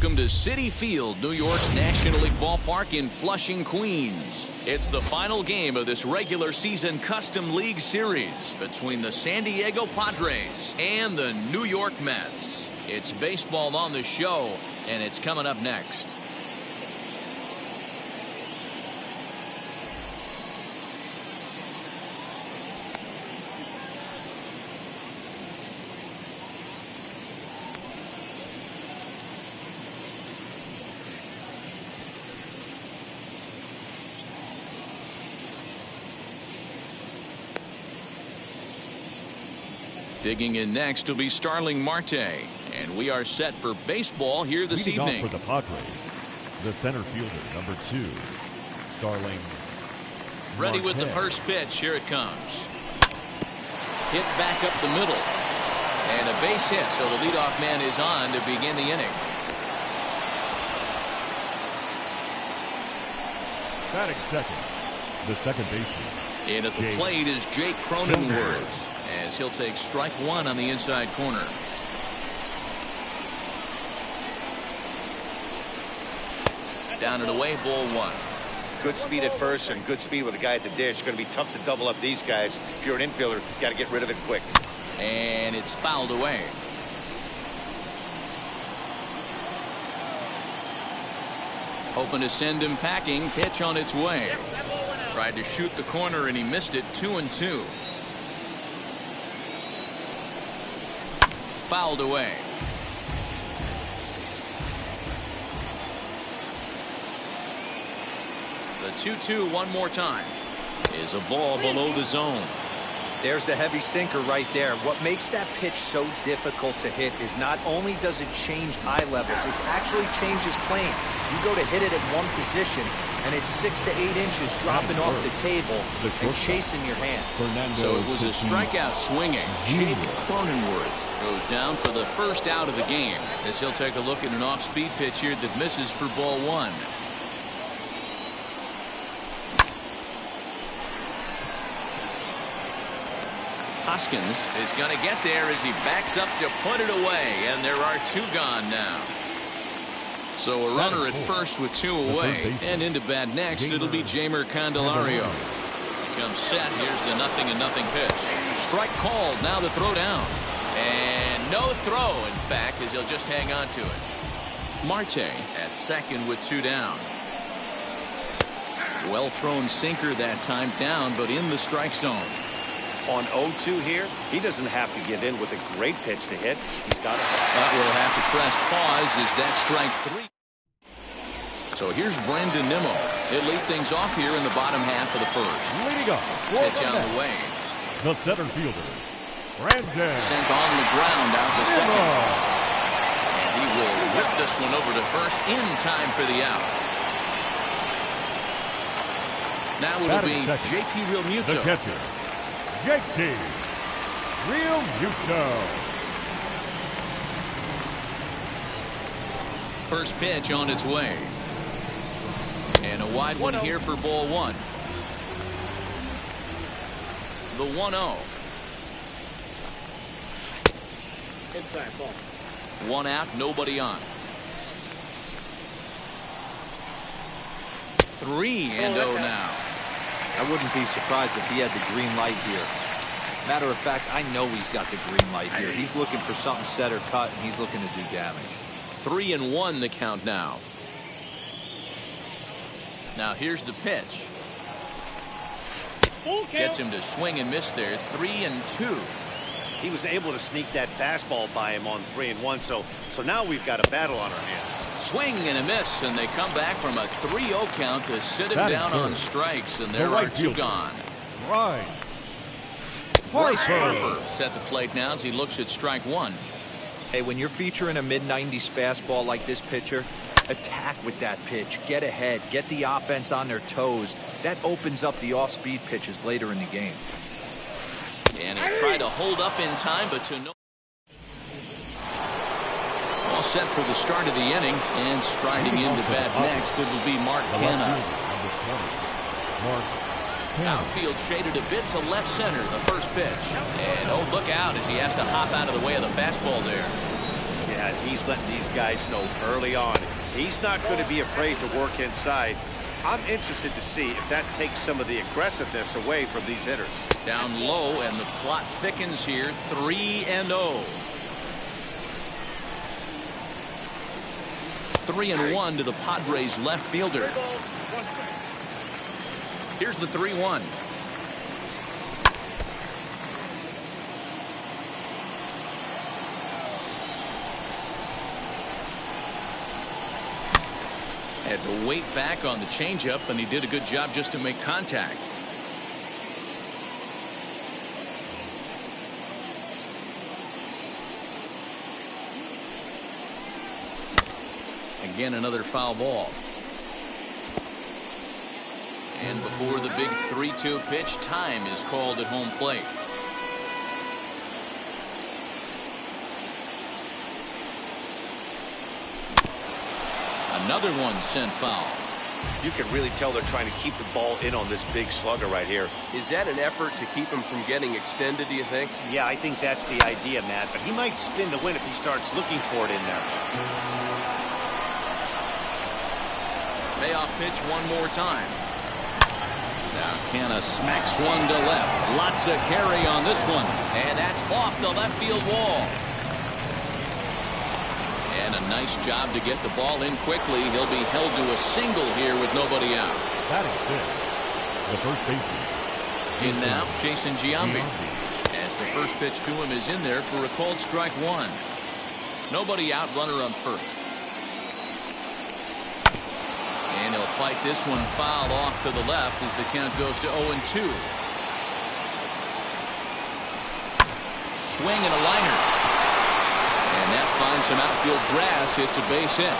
Welcome to Citi Field, New York's National League ballpark in Flushing, Queens. It's the final game of this regular season Custom League Series between the San Diego Padres and the New York Mets. It's baseball on the show, and it's coming up next. Digging in next will be Starling Marte, and we are set for baseball here this evening. For the Padres, the center fielder, number 2, Starling Ready with the first pitch. Here it comes. Hit back up the middle, and a base hit, so the leadoff man is on to begin the inning. Batting second, the second baseman. And at the plate is Jake Cronenworth, as he'll take strike one on the inside corner. Down and away, ball one. Good speed at first and good speed with a guy at the dish. It's going to be tough to double up these guys. If you're an infielder, you got to get rid of it quick. And it's fouled away. Hoping to send him packing. Pitch on its way. Tried to shoot the corner and he missed it. 2-2. Fouled away. The 2-2 one more time is a ball below the zone. There's the heavy sinker right there. What makes that pitch so difficult to hit is not only does it change eye levels, it actually changes plane. You go to hit it at one position, and it's 6 to 8 inches dropping off the table and chasing your hands. So it was a strikeout swinging. Jake Cronenworth goes down for the first out of the game, as he'll take a look at an off-speed pitch here that misses for ball one. Hoskins is going to get there as he backs up to put it away, and there are 2 gone now. So a runner at first with 2 away, and into bat next it'll be Jeimer Candelario. Comes set. Here's the 0-0 pitch. Strike called. Now the throw down, and no throw, in fact, as he'll just hang on to it. Marte at second with 2 down. Well thrown sinker that time, down but in the strike zone. On 0-2 here, he doesn't have to give in with a great pitch to hit. He's got it. That will have to press pause as that strike 3. So here's Brandon Nimmo. He'll lead things off here in the bottom half of the first. Leading up, pitch on the way. The center fielder, Brandon. Sent on the ground out to second. And he will whip this one over to first in time for the out. Now it'll be JT Realmuto. The catcher, JT Realmuto. First pitch on its way. And a wide one here for ball one. The 1-0. Inside ball. 1 out, nobody on. 3-0 now. I wouldn't be surprised if he had the green light here. Matter of fact, I know he's got the green light here. He's looking for something set or cut, and he's looking to do damage. 3-1 the count now. Now here's the pitch. Gets him to swing and miss there. 3-2. He was able to sneak that fastball by him on 3-1. So now we've got a battle on our hands. Swing and a miss, and they come back from a 3-0 count to sit him down on strikes, and there are 2 gone. Bryce Harper is at the plate now as he looks at strike 1. Hey, when you're featuring a mid-90s fastball like this pitcher, attack with that pitch. Get ahead. Get the offense on their toes. That opens up the off-speed pitches later in the game. And he'll try to hold up in time, but to no. All set for the start of the inning, and striding into bat next, it'll be Mark Canha. Outfield shaded a bit to left center, the first pitch. And oh, look out as he has to hop out of the way of the fastball there. and he's letting these guys know early on he's not going to be afraid to work inside. I'm interested to see if that takes some of the aggressiveness away from these hitters. Down low, and the plot thickens here. 3-0. 3-1 to the Padres left fielder. Here's the 3-1. Had to wait back on the changeup, and he did a good job just to make contact. Again, another foul ball. And before the big 3-2 pitch, time is called at home plate. Another one sent foul. You can really tell they're trying to keep the ball in on this big slugger right here. Is that an effort to keep him from getting extended, do you think? Yeah, I think that's the idea, Matt. But he might spin the win if he starts looking for it in there. Payoff pitch one more time. Now Canna smacks one to left. Lots of carry on this one. And that's off the left field wall. And a nice job to get the ball in quickly. He'll be held to a single here with nobody out. Batting sixth, the first baseman. In now, Jason Giambi. As the first pitch to him is in there for a called strike one. Nobody out, runner on first. And he'll fight this one foul off to the left as the count goes to 0-2. Swing and a liner. And that finds some outfield grass. It's a base hit.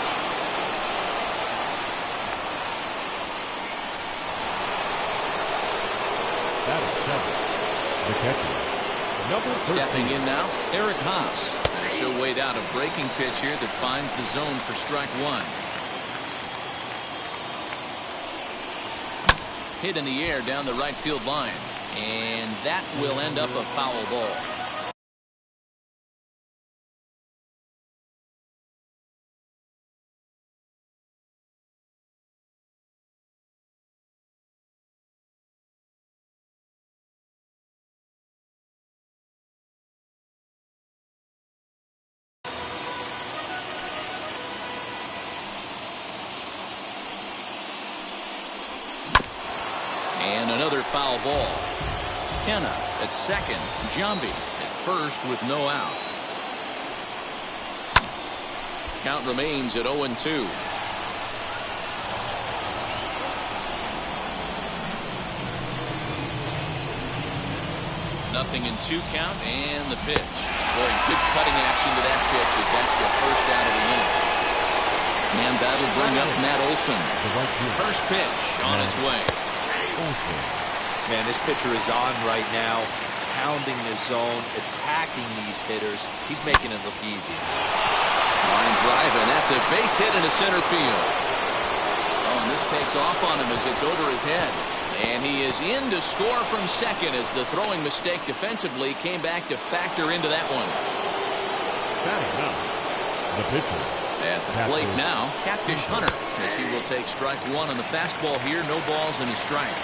Batting seventh, the catcher, number 13. Stepping in now, Eric Haas. And she'll wait out a breaking pitch here that finds the zone for strike one. Hit in the air down the right field line. And that will end up a foul ball. And another foul ball. Kenna at second. Giambi at first with no outs. Count remains at 0-2. Nothing in two count, and the pitch. Boy, good cutting action to that pitch as that's the first out of the inning. And that'll bring up Matt Olson. First pitch on its way. Man, this pitcher is on right now, pounding the zone, attacking these hitters. He's making it look easy. Line drive, and that's a base hit into center field. Oh, and this takes off on him as it's over his head. And he is in to score from second as the throwing mistake defensively came back to factor into that one. The pitcher. At the plate now, Catfish Hunter, as he will take strike one on the fastball here. No balls and a strike.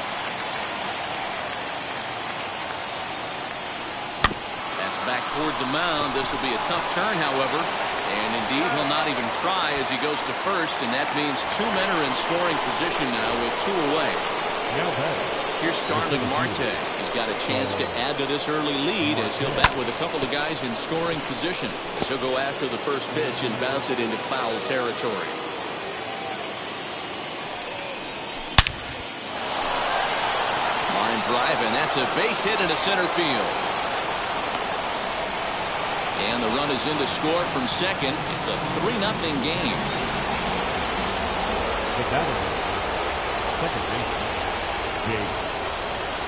That's back toward the mound. This will be a tough turn, however. And indeed, he'll not even try as he goes to first. And that means two men are in scoring position now with two away. Here's Starling Marte. He's got a chance to add to this early lead as he'll bat with a couple of guys in scoring position. As he'll go after the first pitch and bounce it into foul territory. Line drive, and that's a base hit into center field. And the run is in to score from second. It's a 3-0 game. The batter, second baseman, Jake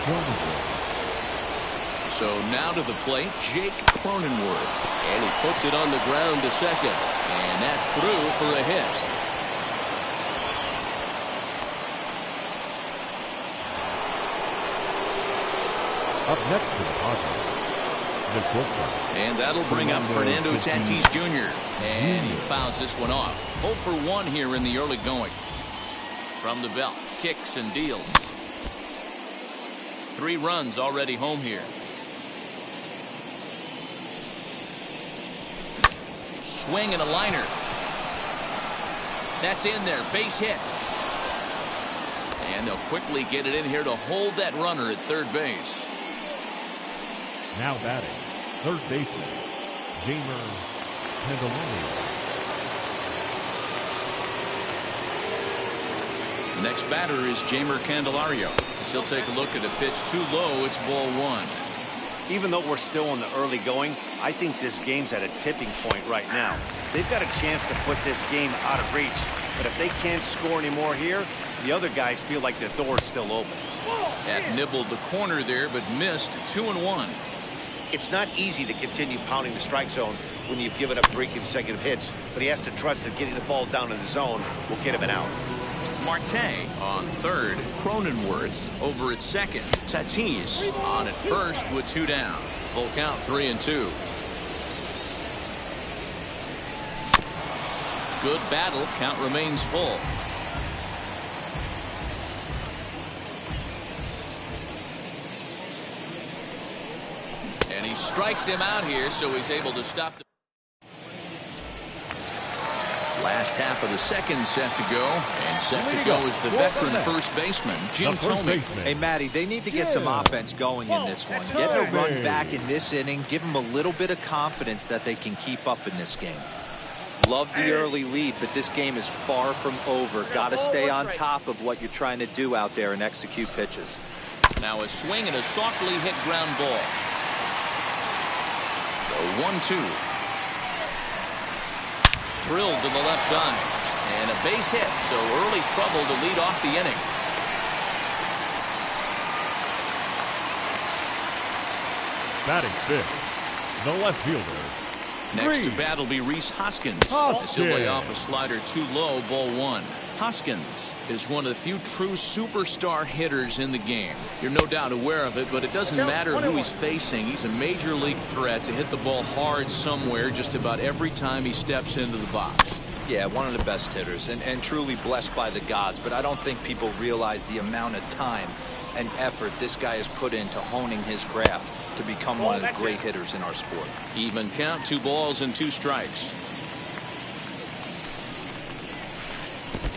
Cronenworth. So now to the plate, Jake Cronenworth. And he puts it on the ground to second. And that's through for a hit. Up next for the Padres, The shortstop. And that'll bring up Fernando Tatis Jr. And he fouls this one off. 0 for 1 here in the early going. From the belt, kicks and deals. 3 runs already home here. Swing and a liner. That's in there. Base hit. And they'll quickly get it in here to hold that runner at third base. Now batting, third baseman, Jeimer Candelario. The next batter is Jeimer Candelario. As he'll take a look at a pitch too low. It's ball 1. Even though we're still in the early going, I think this game's at a tipping point right now. They've got a chance to put this game out of reach. But if they can't score anymore here, the other guys feel like the door's still open. That nibbled the corner there, but missed. 2-1. It's not easy to continue pounding the strike zone when you've given up 3 consecutive hits, but he has to trust that getting the ball down in the zone will get him an out. Marte on third. Cronenworth over at second. Tatis on at first with 2 down. Full count, 3-2. Good battle. Count remains full. And he strikes him out here, so he's able to stop the last half of the second set to go. And set to go is the veteran first baseman, Jim Thome. Hey, Matty, they need to get some offense going in this one. Getting a run back in this inning, give them a little bit of confidence that they can keep up in this game. Love the early lead, but this game is far from over. Got to stay on top of what you're trying to do out there and execute pitches. Now a swing and a softly hit ground ball. The 1-2. Drilled to the left side. And a base hit, so early trouble to lead off the inning. Batting fifth, the left fielder. Next to bat will be Rhys Hoskins. As he'll lay off a slider too low, ball 1. Hoskins is one of the few true superstar hitters in the game. You're no doubt aware of it, but it doesn't matter who he's facing. He's a major league threat to hit the ball hard somewhere just about every time he steps into the box. Yeah, one of the best hitters and truly blessed by the gods, but I don't think people realize the amount of time and effort this guy has put into honing his craft to become one of the great hitters in our sport. Even count, 2 balls and 2 strikes.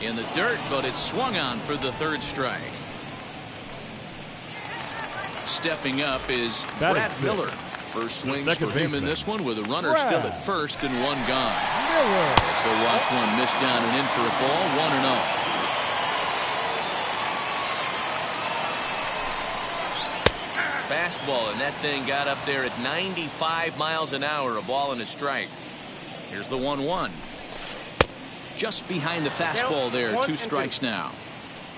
In the dirt, but it's swung on for the 3rd strike. Stepping up is Brad Miller. First swings for him in this one with a runner still at first and 1 gone. So watch one miss down and in for a ball, 1-0. Fastball, and that thing got up there at 95 miles an hour, a ball and a strike. Here's the 1-1. Just behind the fastball there, 2 strikes now.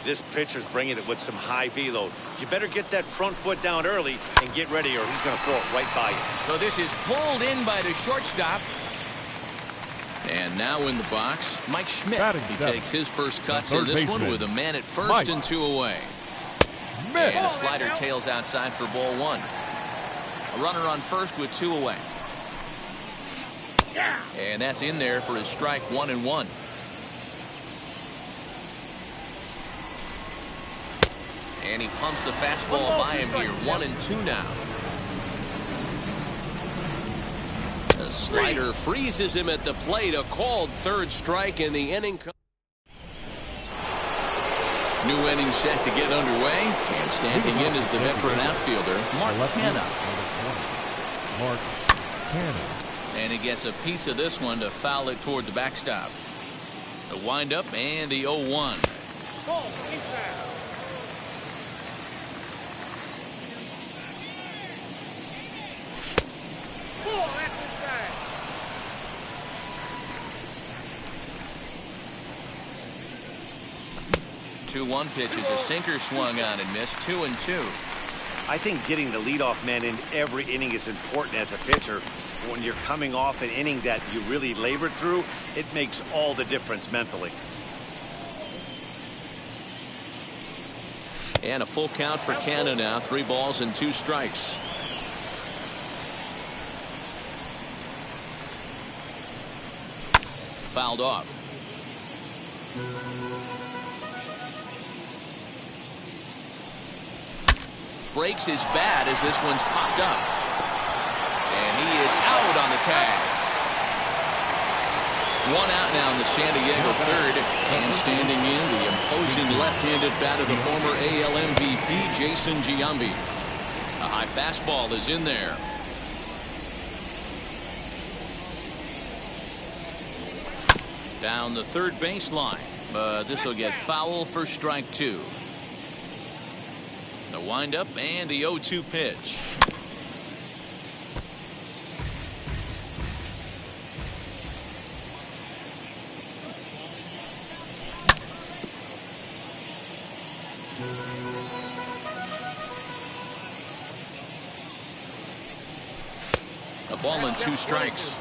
This pitcher's bringing it with some high velo. You better get that front foot down early and get ready or he's going to throw it right by you. So this is pulled in by the shortstop. And now in the box, Mike Schmidt. He takes his first cuts in this one with a man at first and 2 away. And a slider tails outside for ball 1. A runner on first with 2 away. And that's in there for his strike, 1-1. And he pumps the fastball by him here, 1-2 now. The slider freezes him at the plate, a called 3rd strike in the inning. New inning set to get underway, and standing in is the veteran outfielder, Mark Hanna. Mark Hanna. And he gets a piece of this one to foul it toward the backstop. The windup and the 0-1. The 2-1 pitch is a sinker swung on and missed, 2-2. I think getting the leadoff man in every inning is important as a pitcher. When you're coming off an inning that you really labored through, it makes all the difference mentally. And a full count for Canada now, 3 balls and 2 strikes. fouled off. Breaks his bat as this one's popped up. And he is out on the tag. One out now in the San Diego third. And standing in, the imposing left-handed bat of the former AL MVP, Jason Giambi. A high fastball is in there. Down the third baseline, but this will get foul for strike two. The windup and the 0-2 pitch. A ball and 2 strikes.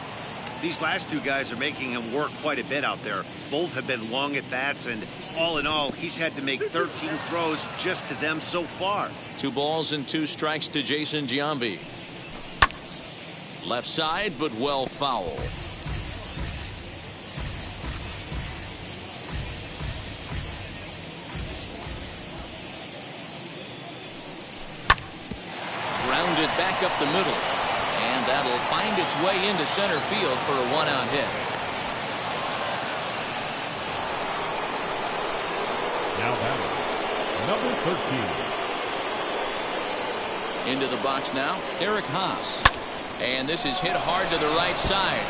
These last two guys are making him work quite a bit out there. Both have been long at bats, and all in all, he's had to make 13 throws just to them so far. 2 balls and 2 strikes to Jason Giambi. Left side, but well foul. Grounded back up the middle. And that'll find its way into center field for a 1-out hit. Now batting, number 13. Into the box now, Eric Haas. And this is hit hard to the right side.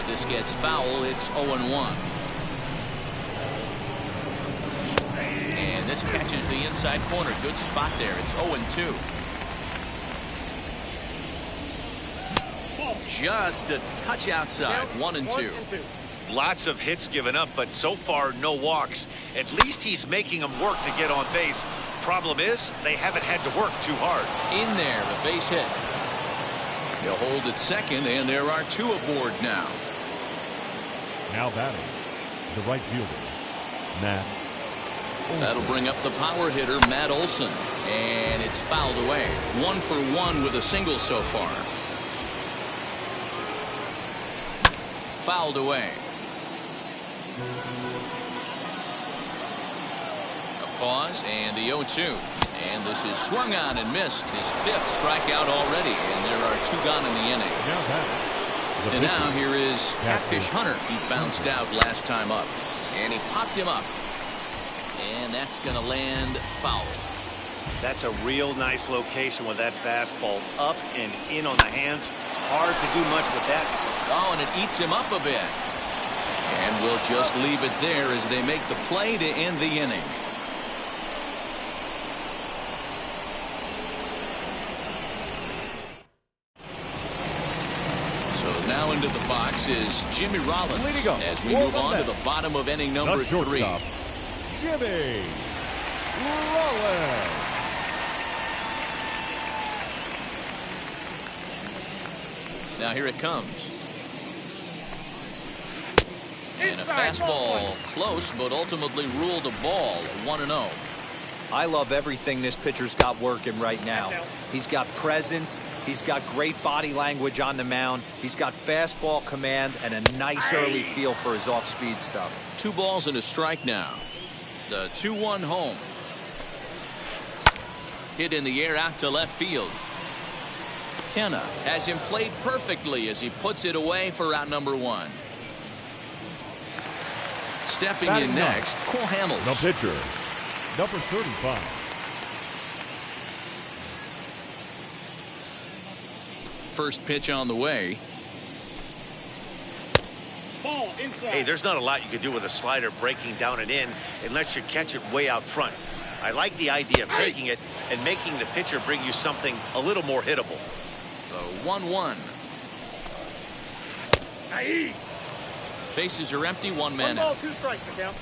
This gets foul. It's 0-1. And this catches the inside corner. Good spot there. It's 0-2. Just a touch outside. 1-2. Lots of hits given up, but so far no walks. At least he's making them work to get on base. Problem is, they haven't had to work too hard. In there, a base hit. He'll hold at second, and there are 2 aboard now. Now batting, the right fielder, Matt Olson. That'll bring up the power hitter, Matt Olson. And it's fouled away. 1 for 1 with a single so far. Fouled away. A pause and the 0-2. And this is swung on and missed. His 5th strikeout already. And there are 2 gone in the inning. And now here is Catfish Hunter. He bounced out last time up. And he popped him up. And that's going to land foul. That's a real nice location with that fastball up and in on the hands. Hard to do much with that. Oh, and it eats him up a bit. And we'll just leave it there as they make the play to end the inning. So now into the box is Jimmy Rollins as we move on to the bottom of inning number 3. Jimmy Rollins. Now here it comes. And a fastball close, but ultimately ruled a ball. 1-0. I love everything this pitcher's got working right now. He's got presence. He's got great body language on the mound. He's got fastball command and a nice early feel for his off-speed stuff. 2 balls and a strike now. The 2-1 home. Hit in the air out to left field. Kenna has him played perfectly as he puts it away for out number 1. Stepping in next, Cole Hamels. The pitcher, number 35. First pitch on the way. Ball inside. Hey, there's not a lot you can do with a slider breaking down and in unless you catch it way out front. I like the idea of taking it and making the pitcher bring you something a little more hittable. The 1-1. Aye. Bases are empty, 1 man 1 ball, out. 2 strikes, McCown.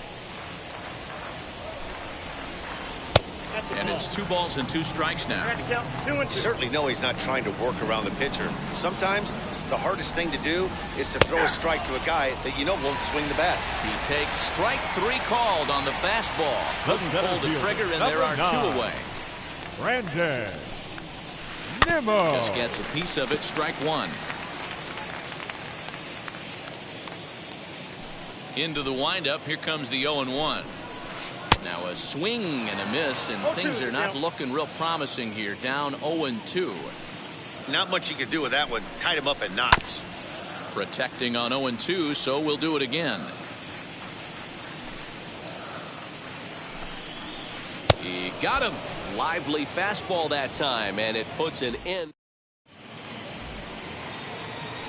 And it's 2 balls and 2 strikes now. Trying to count 2 and 2. You certainly know he's not trying to work around the pitcher. Sometimes the hardest thing to do is to throw a strike to a guy that you know won't swing the bat. He takes strike 3 called on the fastball. Couldn't pull the trigger, and there are 2 away. Brandon Nimmo. Just gets a piece of it, strike 1. Into the windup. Here comes the 0-1. Now a swing and a miss, and things are not looking real promising here. Down 0-2. Not much you can do with that one. Tied him up in knots. Protecting on 0-2, so we'll do it again. He got him. Lively fastball that time, and it puts an end.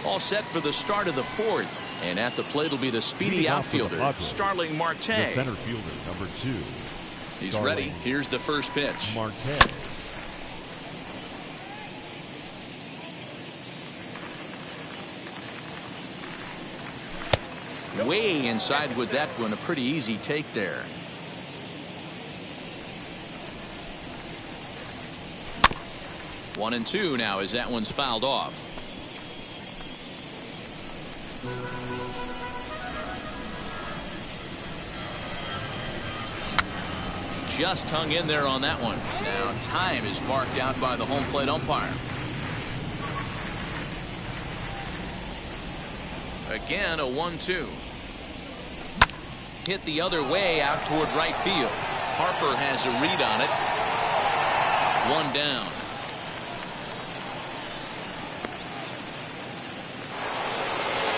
All set for the start of the fourth. And at the plate will be the speedy outfielder, Starling Marte. The center fielder, number 2. He's ready. Here's the first pitch. Marte. Way inside with that one. A pretty easy take there. One and two now as that one's fouled off. Just hung in there on that one. Now time is barked out by the home plate umpire. Again a 1-2. Hit the other way out toward right field. Harper has a read on it. One down.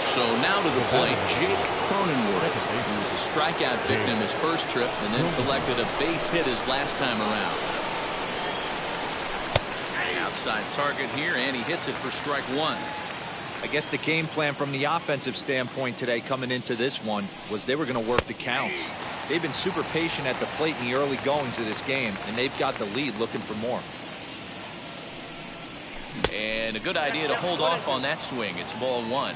So now to the plate, Jake Cronenworth, who was a strikeout victim his first trip and then collected a base hit his last time around. Outside target here, and he hits it for strike one. I guess the game plan from the offensive standpoint today coming into this one was they were going to work the counts. They've been super patient at the plate in the early goings of this game, and they've got the lead looking for more. And a good idea to hold off on that swing. It's ball one.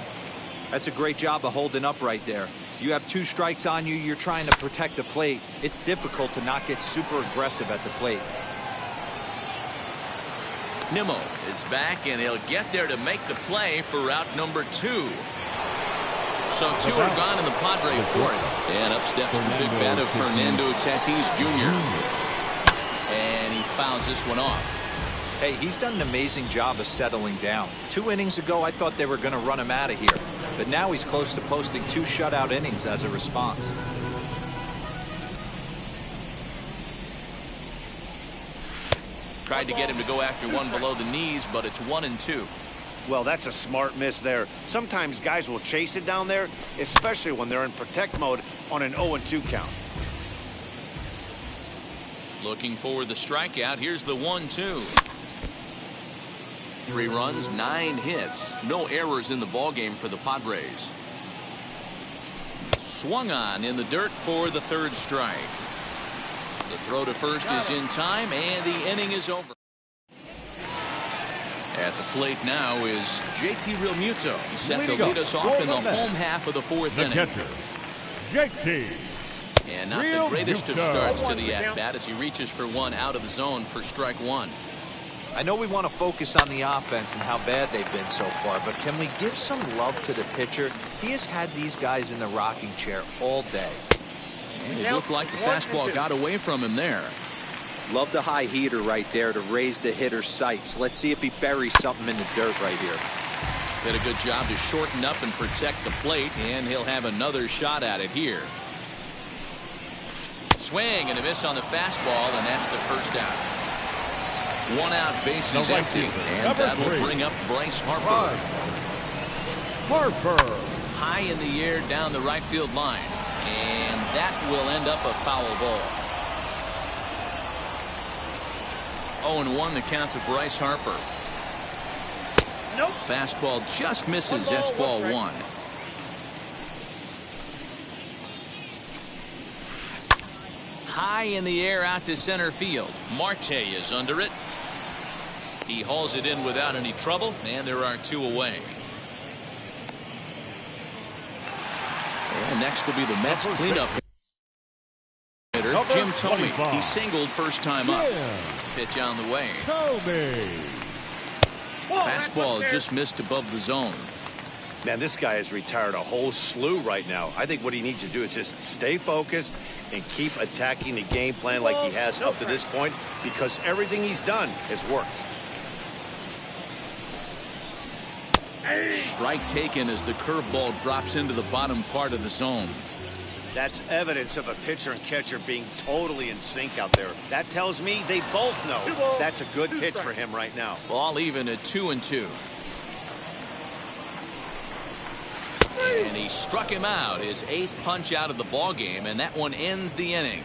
That's a great job of holding up right there. You have 2 strikes on you. You're trying to protect the plate. It's difficult to not get super aggressive at the plate. Nimmo is back, and he'll get there to make the play for out number 2. So 2 are gone in the Padre fourth. And up steps the big bat of Fernando Tatis Jr. And he fouls this one off. Hey, he's done an amazing job of settling down. 2 innings ago, I thought they were going to run him out of here. But now he's close to posting 2 shutout innings as a response. Tried to get him to go after one below the knees, but it's 1-2. Well, that's a smart miss there. Sometimes guys will chase it down there, especially when they're in protect mode on an 0-2 count. Looking for the strikeout. Here's the 1-2. 3 runs, 9 hits. No errors in the ballgame for the Padres. Swung on in the dirt for the 3rd strike. The throw to first is in time, and the inning is over. At the plate now is JT Realmuto. He's set to lead us off in the home half of the 4th inning. Catcher, JT. And not the greatest of starts to the at-bat as he reaches for one out of the zone for strike one. I know we want to focus on the offense and how bad they've been so far, but can we give some love to the pitcher? He has had these guys in the rocking chair all day. And it looked like the fastball got away from him there. Love the high heater right there to raise the hitter's sights. Let's see if he buries something in the dirt right here. Did a good job to shorten up and protect the plate, and he'll have another shot at it here. Swing and a miss on the fastball, and that's the first out. 1 out, bases empty, and that'll bring up Bryce Harper. High in the air down the right field line, and that will end up a foul ball. 0-1 the count to Bryce Harper. Nope. Fastball just misses. That's ball 1. High in the air out to center field. Marte is under it. He hauls it in without any trouble, and there are 2 away. And next will be the Mets cleanup hitter, Jim Thome. He singled first time up. Pitch on the way. Fastball just missed above the zone. Man, this guy has retired a whole slew right now. I think what he needs to do is just stay focused and keep attacking the game plan like he has up to this point, because everything he's done has worked. Strike taken as the curveball drops into the bottom part of the zone. That's evidence of a pitcher and catcher being totally in sync out there. That tells me they both know that's a good pitch for him right now. Ball even at 2-2. And he struck him out, his 8th punch out of the ball game, and that one ends the inning.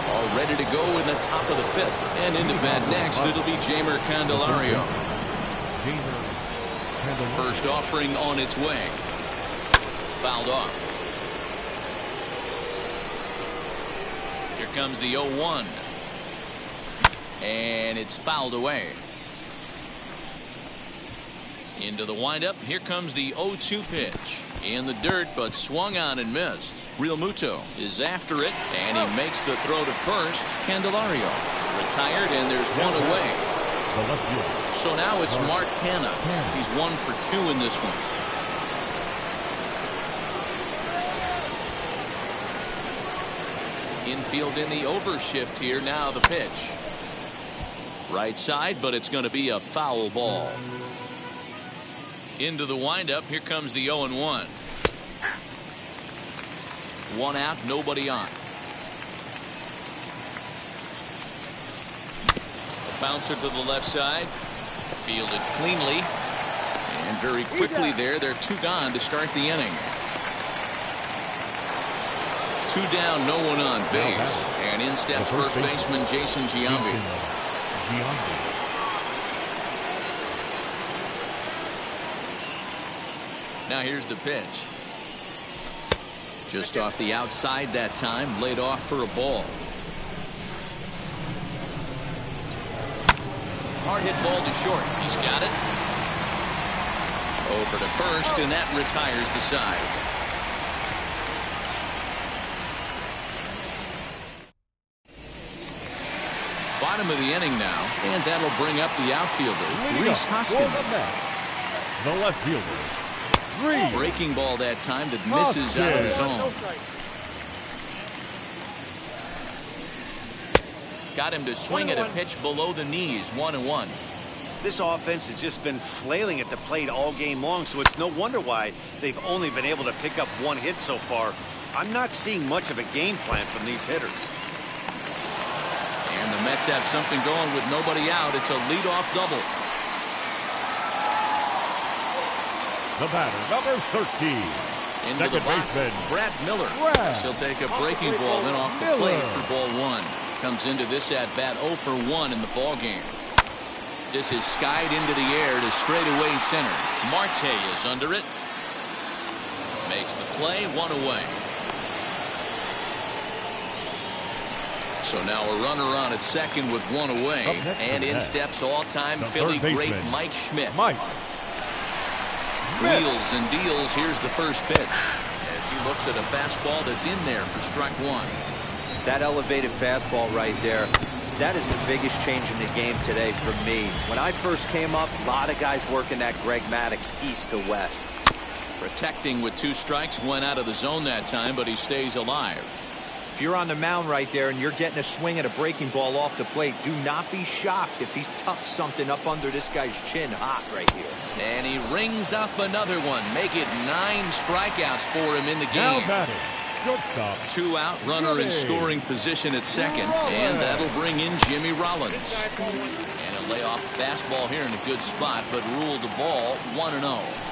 All ready to go in the top of the 5th, and into bat next. It'll be Jeimer Candelario. First offering on its way. Fouled off. Here comes the 0-1. And it's fouled away. Into the windup. Here comes the 0-2 pitch. In the dirt, but swung on and missed. Real Muto is after it, and he makes the throw to first. Candelario retired, and there's one away. So now it's Mark Canha. He's 1 for 2 in this one. Infield in the overshift here. Now the pitch. Right side, but it's going to be a foul ball. Into the windup. Here comes the 0-1. 1 out, nobody on. A bouncer to the left side. Fielded cleanly. And very quickly there, they're 2 gone to start the inning. 2 down, no one on base. And in steps first baseman Jason Giambi. Now here's the pitch. Just off the outside that time, laid off for a ball. Hard hit ball to short. He's got it. Over to first, and that retires the side. Bottom of the inning now, and that'll bring up the outfielder, Rhys Hoskins. The left fielder. Breaking ball that time that misses out of the zone. Got him to swing at a pitch below the knees. 1-1. This offense has just been flailing at the plate all game long, so it's no wonder why they've only been able to pick up 1 hit so far. I'm not seeing much of a game plan from these hitters. And the Mets have something going with nobody out. It's a leadoff double. The batter, number 13. Into the box, Brad Miller. He'll take a breaking ball then off the plate for ball 1. Comes into this at bat 0 for 1 in the ball game. This is skied into the air to straightaway center. Marte is under it. Makes the play, 1 away. So now a runner on at second with 1 away. And in steps all-time Philly great Mike Schmidt. Wheels and deals. Here's the first pitch as he looks at a fastball that's in there for strike 1. That elevated fastball right there, that is the biggest change in the game today for me. When I first came up, a lot of guys working that Greg Maddux east to west. Protecting with 2 strikes, went out of the zone that time, but he stays alive. If you're on the mound right there and you're getting a swing at a breaking ball off the plate, do not be shocked if he's tucked something up under this guy's chin hot right here. And he rings up another one. Make it 9 strikeouts for him in the game. Now batting, shortstop. 2 out, runner in scoring position at second. And that'll bring in Jimmy Rollins. And he'll lay off a fastball here in a good spot, but ruled the ball 1-0.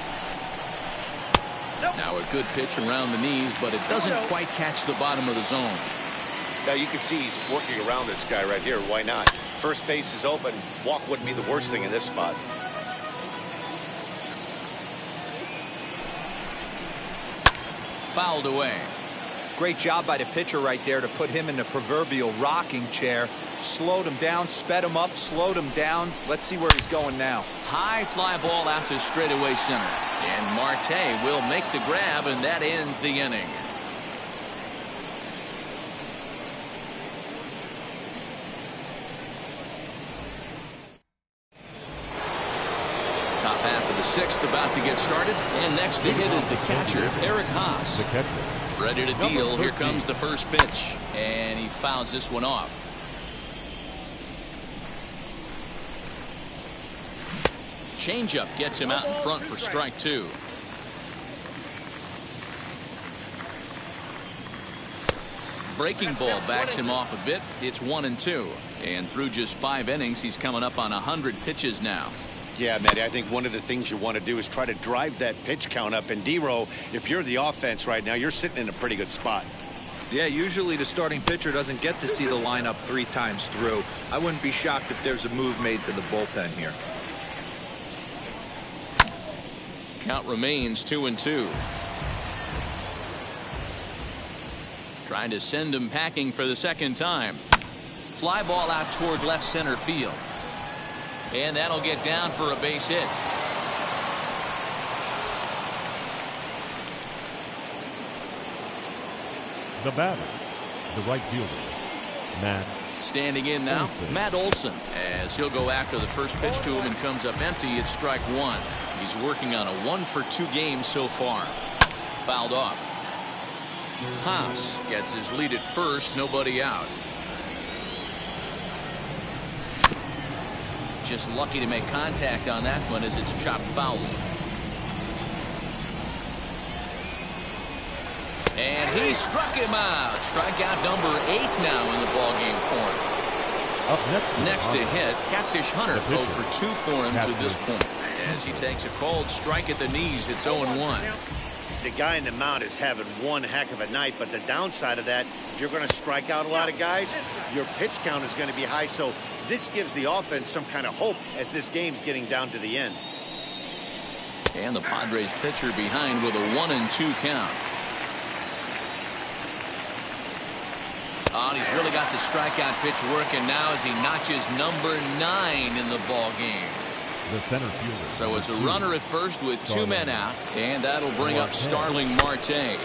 Now a good pitch around the knees, but it doesn't quite catch the bottom of the zone. Now you can see he's working around this guy right here. Why not? First base is open. Walk wouldn't be the worst thing in this spot. Fouled away. Great job by the pitcher right there to put him in the proverbial rocking chair. Slowed him down, sped him up, slowed him down. Let's see where he's going now. High fly ball out to straightaway center. And Marte will make the grab, and that ends the inning. Top half of the 6th about to get started. And next to hit is the catcher, Eric Haas. The catcher. Ready to deal. Here comes the first pitch. And he fouls this one off. changeup gets him out in front for strike 2. Breaking ball backs him off a bit. It's 1-2. And through just 5 innings, he's coming up on 100 pitches now. Yeah, Matty, I think one of the things you want to do is try to drive that pitch count up. And D-Row, if you're the offense right now, you're sitting in a pretty good spot. Yeah, usually the starting pitcher doesn't get to see the lineup 3 times through. I wouldn't be shocked if there's a move made to the bullpen here. Count remains 2-2. Trying to send him packing for the second time. Fly ball out toward left center field. And that'll get down for a base hit. The batter, the right fielder, Matt. Standing in now, Olson. Matt Olson, as he'll go after the first pitch to him and comes up empty. It's strike 1. He's working on a 1-for-2 game so far. Fouled off. Haas gets his lead at first, nobody out. Just lucky to make contact on that one as it's chopped foul. And he struck him out. Strikeout number 8 now in the ballgame for him. Up Next to hit, Catfish Hunter 0 for 2 for him to this point. As he takes a cold strike at the knees, it's 0-1. The guy in the mound is having one heck of a night, but the downside of that, if you're going to strike out a lot of guys, your pitch count is going to be high. So this gives the offense some kind of hope as this game's getting down to the end. And the Padres pitcher behind with a 1-2 count. Oh, he's really got the strikeout pitch working now as he notches number 9 in the ball game. the center fielder. So it's a runner at first with 2 men out, and that'll bring up Starling Marte.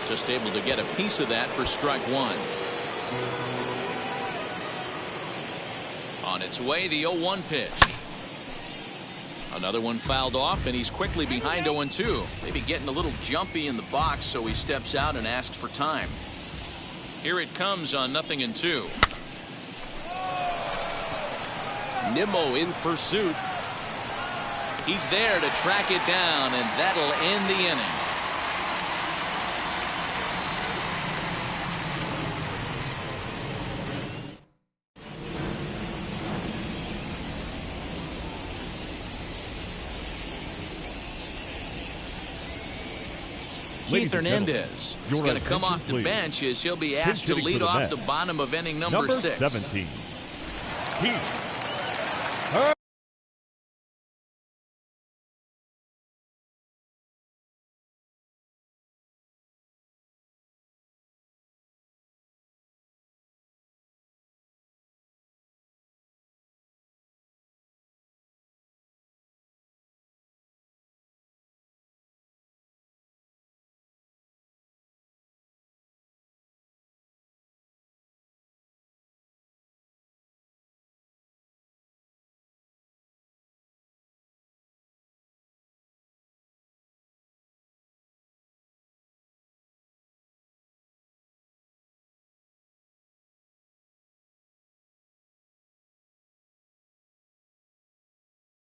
Just able to get a piece of that for strike 1. On its way, the 0-1 pitch. Another one fouled off, and he's quickly behind 0-2. Maybe getting a little jumpy in the box, so he steps out and asks for time. Here it comes on 0-2. Nimmo in pursuit. He's there to track it down, and that'll end the inning. Keith Hernandez is going to come off the bench as he'll be asked to lead off the bottom of inning number 6. 17. Keith.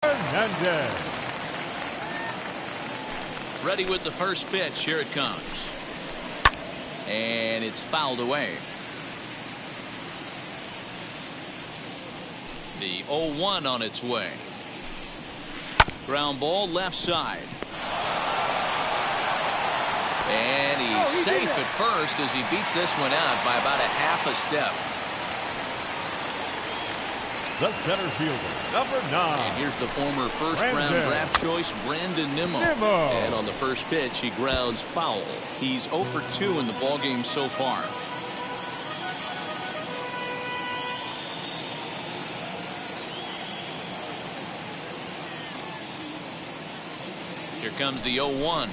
Hernandez. Ready with the first pitch. Here it comes. And it's fouled away. The 0-1 on its way. Ground ball left side. And he's safe at first as he beats this one out by about a half a step. The center fielder, number 9. And here's the former first-round draft choice, Brandon Nimmo. And on the first pitch, he grounds foul. He's 0 for 2 in the ballgame so far. Here comes the 0-1.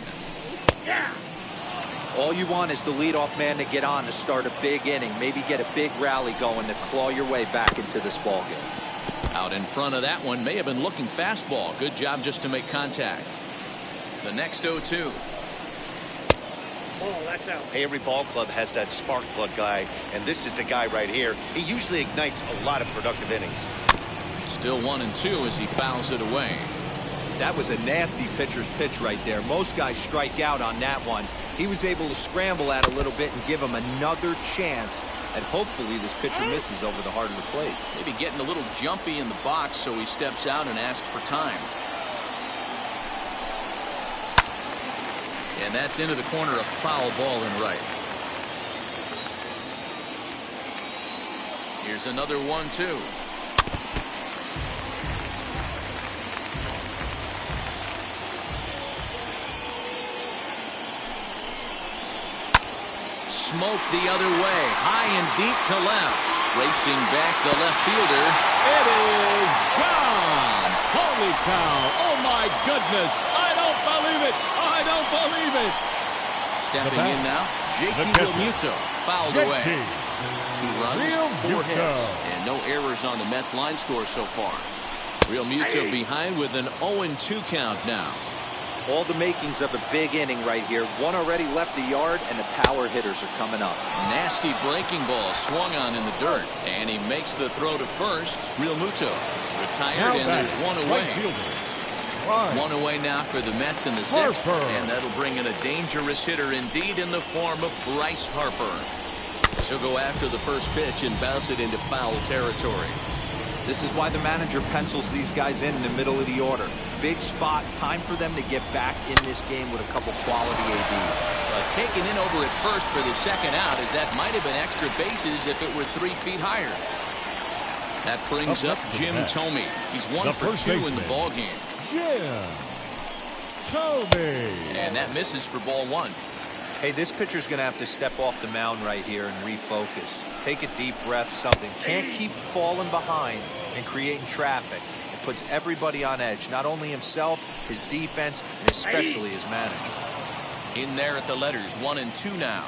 Yeah. All you want is the leadoff man to get on to start a big inning, maybe get a big rally going to claw your way back into this ballgame. Out in front of that one, may have been looking fastball. Good job just to make contact. The next 0-2. Oh, that's out. Hey, every ball club has that spark plug guy, and this is the guy right here. He usually ignites a lot of productive innings. Still 1-2 as he fouls it away. That was a nasty pitcher's pitch right there. Most guys strike out on that one. He was able to scramble at a little bit and give him another chance. And hopefully this pitcher misses over the heart of the plate. Maybe getting a little jumpy in the box, so he steps out and asks for time. And that's into the corner, a foul ball in right. Here's another 1-2. Smoke the other way, high and deep to left. Racing back the left fielder. It is gone. Holy cow. Oh, my goodness. I don't believe it. I don't believe it. Stepping in now, JT Realmuto fouled away. 2 runs, 4 hits, and no errors on the Mets line score so far. Realmuto behind with an 0-2 count now. All the makings of a big inning right here. One already left the yard, and the power hitters are coming up. Nasty breaking ball swung on in the dirt, and he makes the throw to first. Realmuto is retired, and there's 1 away. 1 away now for the Mets in the 6th, and that'll bring in a dangerous hitter indeed in the form of Bryce Harper. So go after the first pitch and bounce it into foul territory. This is why the manager pencils these guys in the middle of the order. Big spot, time for them to get back in this game with a couple quality ABs. Taken in over at first for the second out, as that might have been extra bases if it were 3 feet higher. That brings up Jim Thome. He's 1 for 2 in the ball game. Jim Thome. And that misses for ball 1. Hey, this pitcher's going to have to step off the mound right here and refocus. Take a deep breath, something. Can't keep falling behind and creating traffic. It puts everybody on edge, not only himself, his defense, and especially his manager. In there at the letters, 1-2 now.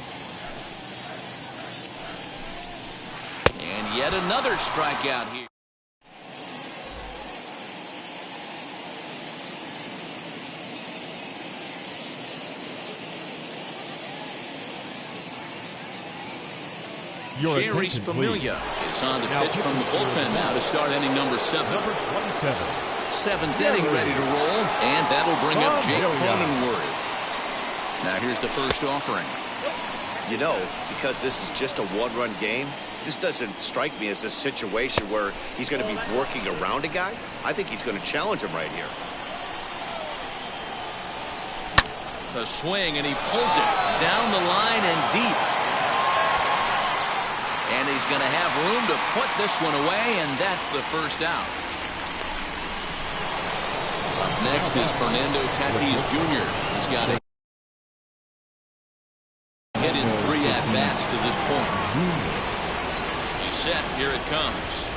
And yet another strikeout here. Jerry's Familia is on the pitch from the bullpen now to start inning number 7. Number 27. 7th inning ready to roll, and that'll bring up Jake Cronenworth. Now here's the first offering. You know, because this is just a 1-run game, this doesn't strike me as a situation where he's going to be working around a guy. I think he's going to challenge him right here. The swing, and he pulls it down the line and deep. And he's going to have room to put this one away, and that's the first out. Up next is Fernando Tatis Jr. He's got a hit in 3 at-bats to this point. He's set. Here it comes.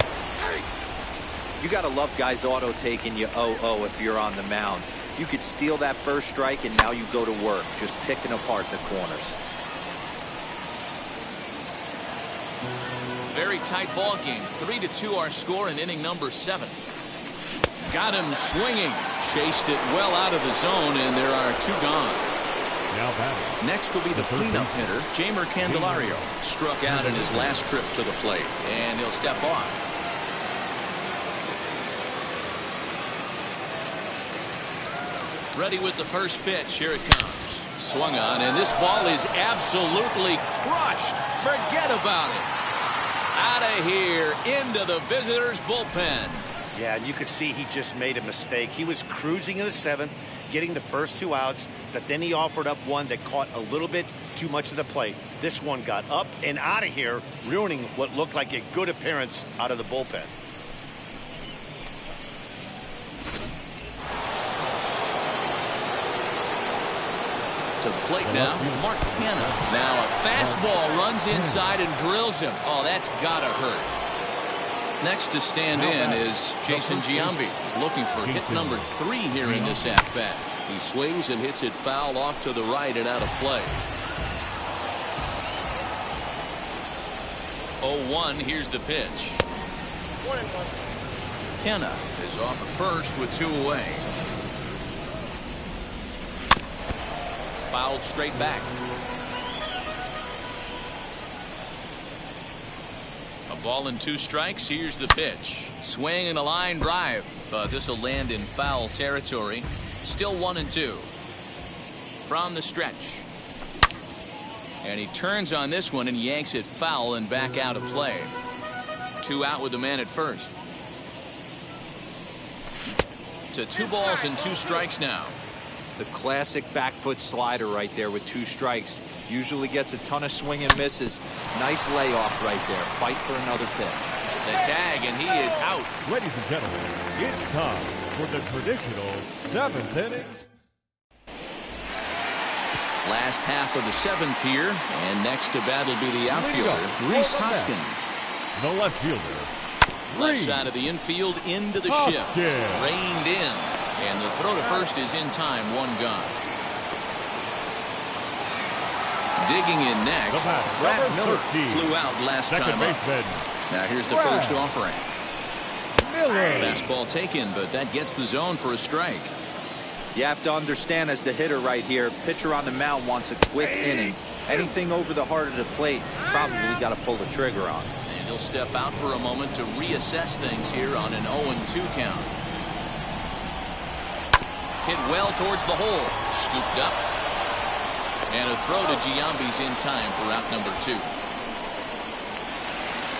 You got to love guys auto-taking you 0-0 if you're on the mound. You could steal that first strike, and now you go to work, just picking apart the corners. Very tight ball game. 3-2 our score in inning number 7. Got him swinging. Chased it well out of the zone, and there are 2 gone. Now batting. Next will be the cleanup hitter, Jeimer Candelario. Struck out in his last trip to the plate, and he'll step off. Ready with the first pitch. Here it comes. Swung on, and this ball is absolutely crushed. Forget about it. Out of here, into the visitors' bullpen. Yeah, and you could see he just made a mistake. He was cruising in the 7th, getting the first 2 outs, but then he offered up one that caught a little bit too much of the plate. This one got up and out of here, ruining what looked like a good appearance out of the bullpen. To the plate now, Mark Canha. Now a fastball runs inside and drills him. Oh, that's gotta hurt. Next to stand in is Jason Giambi. He's looking for hit number 3 here in this at-bat. He swings and hits it foul off to the right and out of play. 0-1, here's the pitch. 1-1. Canha is off at first with 2 away. Fouled straight back. A Ball and 2 strikes. Here's the pitch. Swing and a line drive. But this will land in foul territory. Still 1-2. From the stretch. And he turns on this one and yanks it foul and back out of play. 2 out with the man at first. To 2 balls and 2 strikes now. The classic back foot slider right there with 2 strikes. Usually gets a ton of swing and misses. Nice layoff right there. Fight for another pitch. The tag, and he is out. Ladies and gentlemen, it's time for the traditional 7th inning. Last half of the 7th here, and next to bat will be the outfielder, Rhys Hoskins. The left fielder, Left side of the infield into the shift. Reined in. And the throw to first is in time. 1 gone. Digging in next, Brad Miller flew out last time up. Now here's the first offering. Fastball taken, but that gets the zone for a strike. You have to understand, as the hitter right here, pitcher on the mound wants a quick inning. Anything over the heart of the plate, probably got to pull the trigger on. And he'll step out for a moment to reassess things here on an 0-2 count. Hit well towards the hole. Scooped up. And a throw to Giambi's in time for out number 2.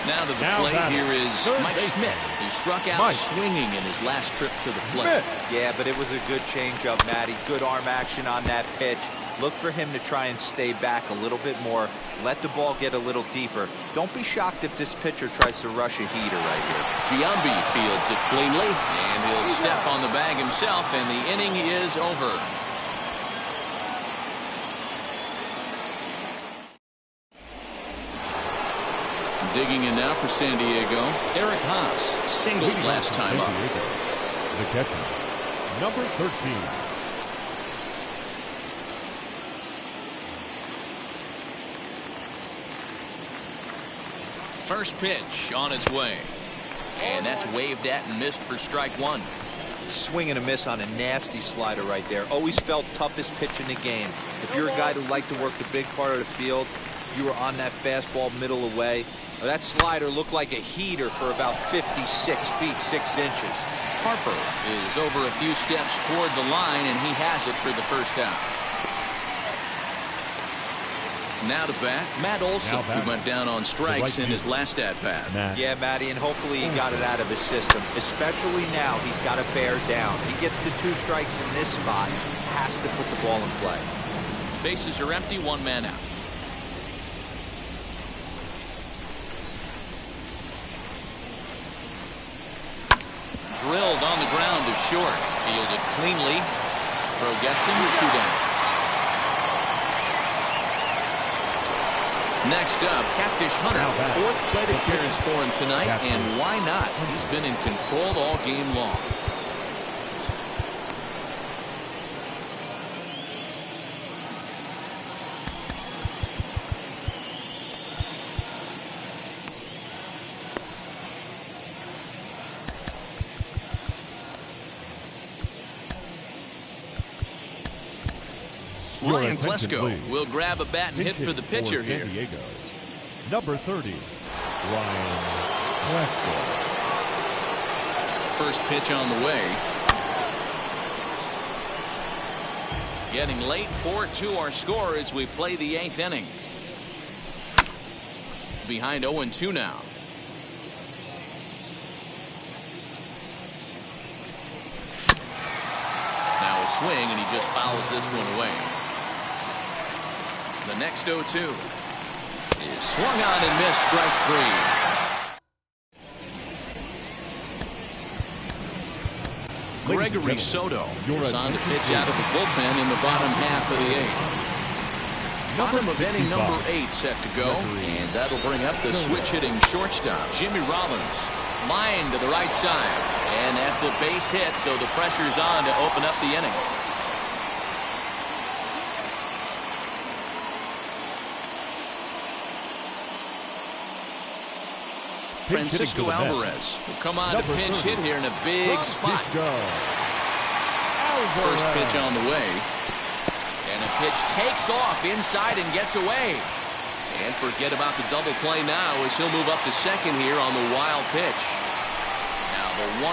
Now to the plate here is Mike Schmidt, who struck out swinging in his last trip to the plate. Yeah, but it was a good changeup, Matty. Good arm action on that pitch. Look for him to try and stay back a little bit more. Let the ball get a little deeper. Don't be shocked if this pitcher tries to rush a heater right here. Giambi fields it cleanly, and he'll step on the bag himself, and the inning is over. Digging in now for San Diego, Eric Haas singled last time up. The catcher, number 13. First pitch on its way. And that's waved at and missed for strike 1. Swing and a miss on a nasty slider right there. Always felt toughest pitch in the game. If you're a guy who liked to work the big part of the field, you were on that fastball middle away. That slider looked like a heater for about 56 feet 6 inches. Harper is over a few steps toward the line, and he has it for the first out. Now to bat, Matt Olson, who went down on strikes in his last at-bat. Yeah, Matty, and hopefully he got it out of his system. Especially now, he's got to bear down. He gets the 2 strikes in this spot, has to put the ball in play. Bases are empty, 1 man out. Drilled on the ground to short. Fielded cleanly. Throw gets him, 2 down. Next up, Catfish Hunter. 4th plate appearance for him tonight, and why not? He's been in control all game long. Ryan Klesko will grab a bat and hit for the pitcher here. San Diego, number 30, Ryan Klesko. First pitch on the way. Getting late, 4-2 our score as we play the 8th inning. Behind 0-2 now. Now a swing, and he just fouls this one away. The next 0-2 is swung on and missed, strike 3. Gregory Soto is on the pitch out of the bullpen in the bottom half of the 8th. Bottom of inning number 8 set to go, and that'll bring up the switch-hitting shortstop, Jimmy Rollins. Line to the right side, and that's a base hit, so the pressure's on to open up the inning. Francisco Alvarez will come on to pinch hit here in a big spot. First pitch on the way. And a pitch takes off inside and gets away. And forget about the double play now as he'll move up to second here on the wild pitch. Now the 1-0,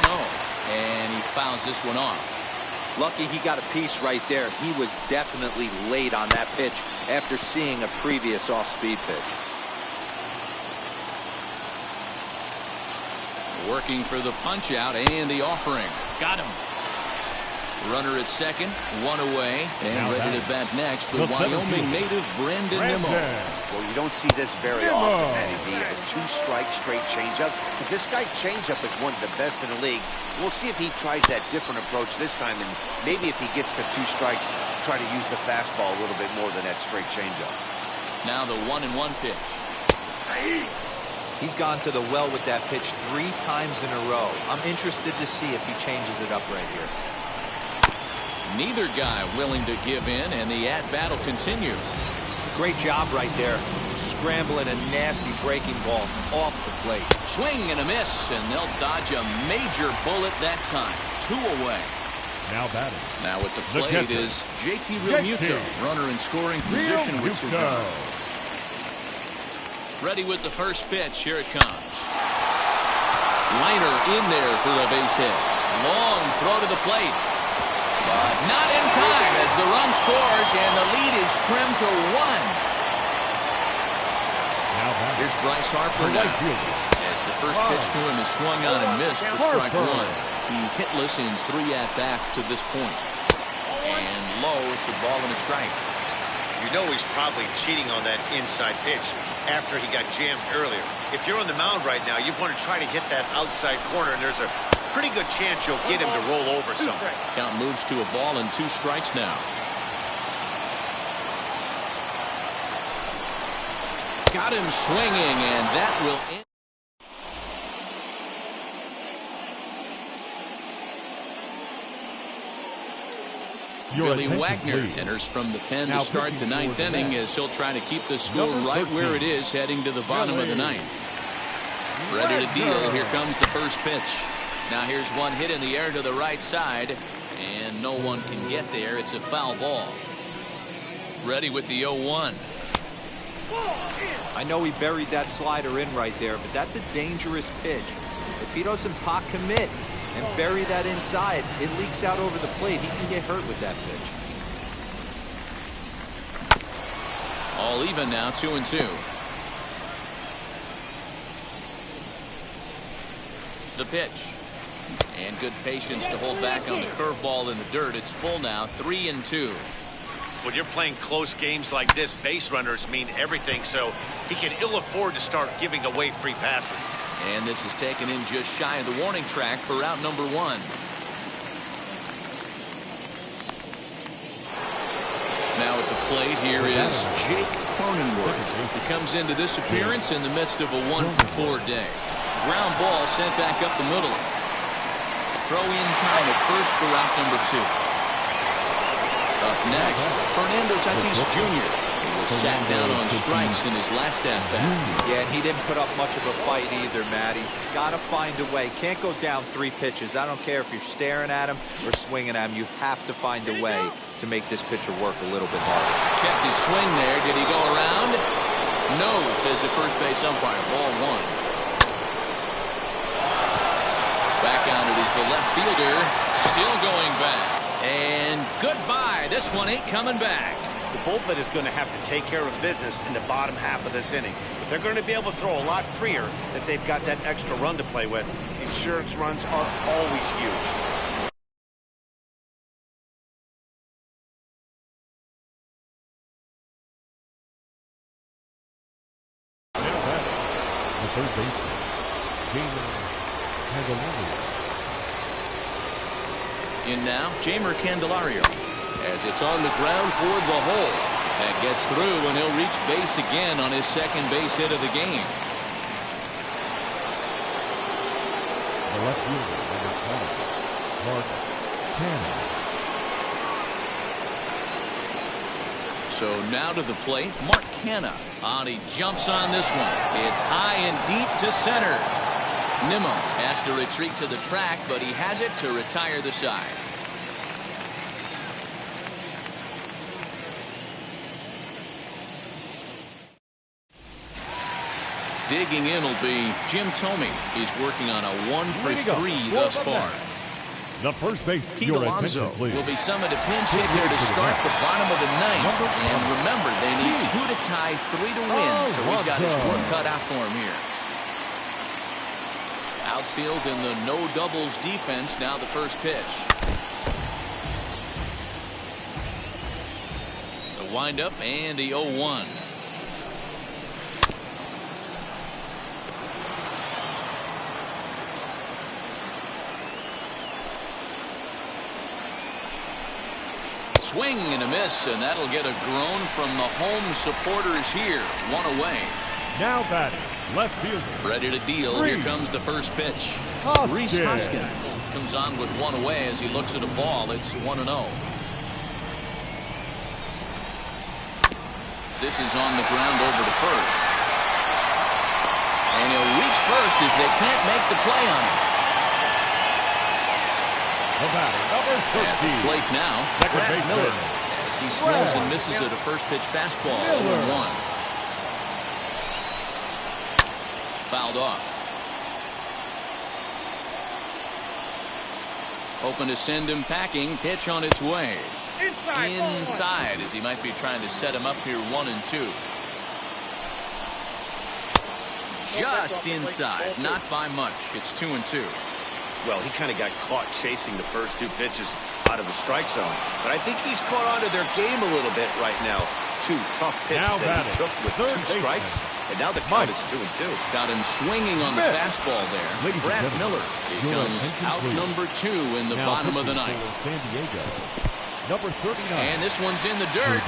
and he fouls this one off. Lucky he got a piece right there. He was definitely late on that pitch after seeing a previous off-speed pitch. Working for the punch out and the offering. Got him. Runner at second, one away, and ready to bat next with Wyoming native Brandon Nimmo. Well, you don't see this very often, Matty B. A two-strike straight changeup. But this guy's changeup is one of the best in the league. We'll see if he tries that different approach this time, and maybe if he gets to 2 strikes, try to use the fastball a little bit more than that straight changeup. Now the 1-1 pitch. He's gone to the well with that pitch 3 times in a row. I'm interested to see if he changes it up right here. Neither guy willing to give in, and the at-bat will continue. Great job right there. Scrambling a nasty breaking ball off the plate. Swing and a miss, and they'll dodge a major bullet that time. 2 away. Now batting. Now at the plate is JT Realmuto. Runner in scoring position with 2 gone. Ready with the first pitch. Here it comes. Liner in there for a base hit. Long throw to the plate. But not in time as the run scores and the lead is trimmed to 1. Here's Bryce Harper now. As the first pitch to him is swung on and missed for strike 1. He's hitless in 3 at-bats to this point. And low, it's a ball and a strike. You know he's probably cheating on that inside pitch after he got jammed earlier. If you're on the mound right now, you want to try to hit that outside corner, and there's a pretty good chance you'll get him to roll over something. Count moves to a ball and 2 strikes now. Got him swinging, and that will end. Billy Wagner enters from the pen to start the 9th inning as he'll try to keep the score right where it is heading to the bottom of the 9th. Ready to deal. Here comes the first pitch. Now here's one hit in the air to the right side, and no one can get there. It's a foul ball. Ready with the 0-1. I know he buried that slider in right there, but that's a dangerous pitch. If he doesn't pot commit and bury that inside, it leaks out over the plate. He can get hurt with that pitch. All even now, 2-2. The pitch. And good patience to hold back on the curveball in the dirt. It's full now, 3-2. When you're playing close games like this, base runners mean everything, so he can ill afford to start giving away free passes. And this is taken in just shy of the warning track for out number 1. Now at the plate, here is Jake Cronenworth. He comes into this appearance in the midst of a 1-for-4 day. Ground ball sent back up the middle. Throw in time at first for out number 2. Up next, Fernando Tatis Jr. He was sat down on strikes in his last at-bat. Yeah, and he didn't put up much of a fight either, Matty. Got to find a way. Can't go down 3 pitches. I don't care if you're staring at him or swinging at him. You have to find a way to make this pitcher work a little bit harder. Checked his swing there. Did he go around? No, says the first base umpire. Ball 1. Back on it is the left fielder. Still going back. And goodbye. This one ain't coming back. The bullpen is going to have to take care of business in the bottom half of this inning. But they're going to be able to throw a lot freer that they've got that extra run to play with. Insurance runs are always huge. The third baseman, Candelario. In now, Jamer Candelario, as it's on the ground toward the hole. That gets through, and he'll reach base again on his second base hit of the game. The left fielder, number 20, Mark Cannon. So now to the plate, Mark Canna. He jumps on this one. It's high and deep to center. Nimmo has to retreat to the track, but he has it to retire the side. Digging in will be Jim Thome. He's working on a 1-for-3 thus far. The first base, Pete your Alonso attention, please. will be summoned to pinch hit here to start the bottom of the ninth. And remember, they need 2 to tie, 3 to win, so he's got his work cut out for him here. Outfield in the no doubles defense. Now the first pitch. The windup and the 0-1. Swing and a miss, and that'll get a groan from the home supporters here. 1 away. Now batting, left fielder. Ready to deal. Here comes the first pitch. Rhys Hoskins comes on with 1 away as he looks at a ball. It's 1-0. This is on the ground over to first. And he'll reach first as they can't make the play on him. The batter, number 13. At the plate now, Brad Miller. As he swings and misses at a first pitch fastball. 0-1. Fouled off. Hoping to send him packing. Pitch on its way. Inside as he might be trying to set him up here 1-2. Just inside. Not by much. It's 2-2. Well, he kind of got caught chasing the first 2 pitches out of the strike zone. But I think he's caught onto their game a little bit right now. 2 tough pitches that he took with 2 strikes. And now the count is 2-2. Got him swinging on the fastball there. Brad Miller becomes out number 2 in the bottom of the ninth. San Diego, number 39. And this one's in the dirt.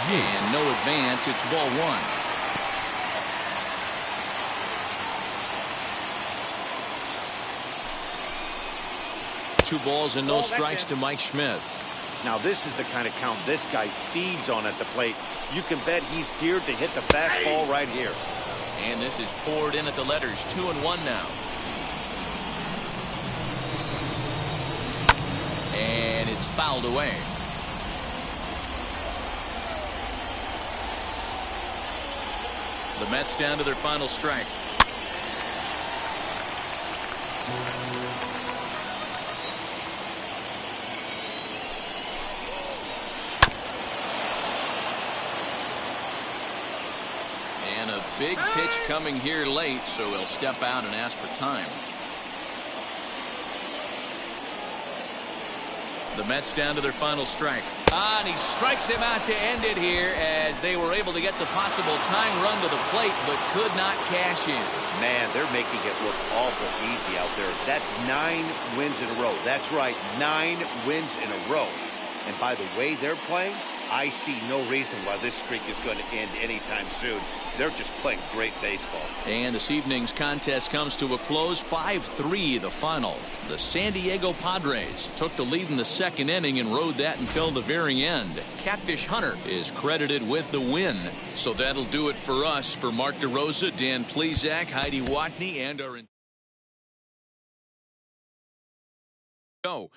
And no advance. It's ball 1. 2 balls and no strikes to Mike Schmidt. Now this is the kind of count this guy feeds on at the plate. You can bet he's geared to hit the fastball right here. And this is poured in at the letters. 2-1 now. And it's fouled away. The Mets down to their final strike. And a big pitch coming here late, so he'll step out and ask for time. The Mets down to their final strike. And he strikes him out to end it here as they were able to get the possible tying run to the plate but could not cash in. Man, they're making it look awful easy out there. That's 9 wins in a row. That's right, 9 wins in a row. And by the way they're playing, I see no reason why this streak is going to end anytime soon. They're just playing great baseball. And this evening's contest comes to a close. 5-3 the final. The San Diego Padres took the lead in the second inning and rode that until the very end. Catfish Hunter is credited with the win. So that'll do it for us. For Mark DeRosa, Dan Plesac, Heidi Watney, and our go.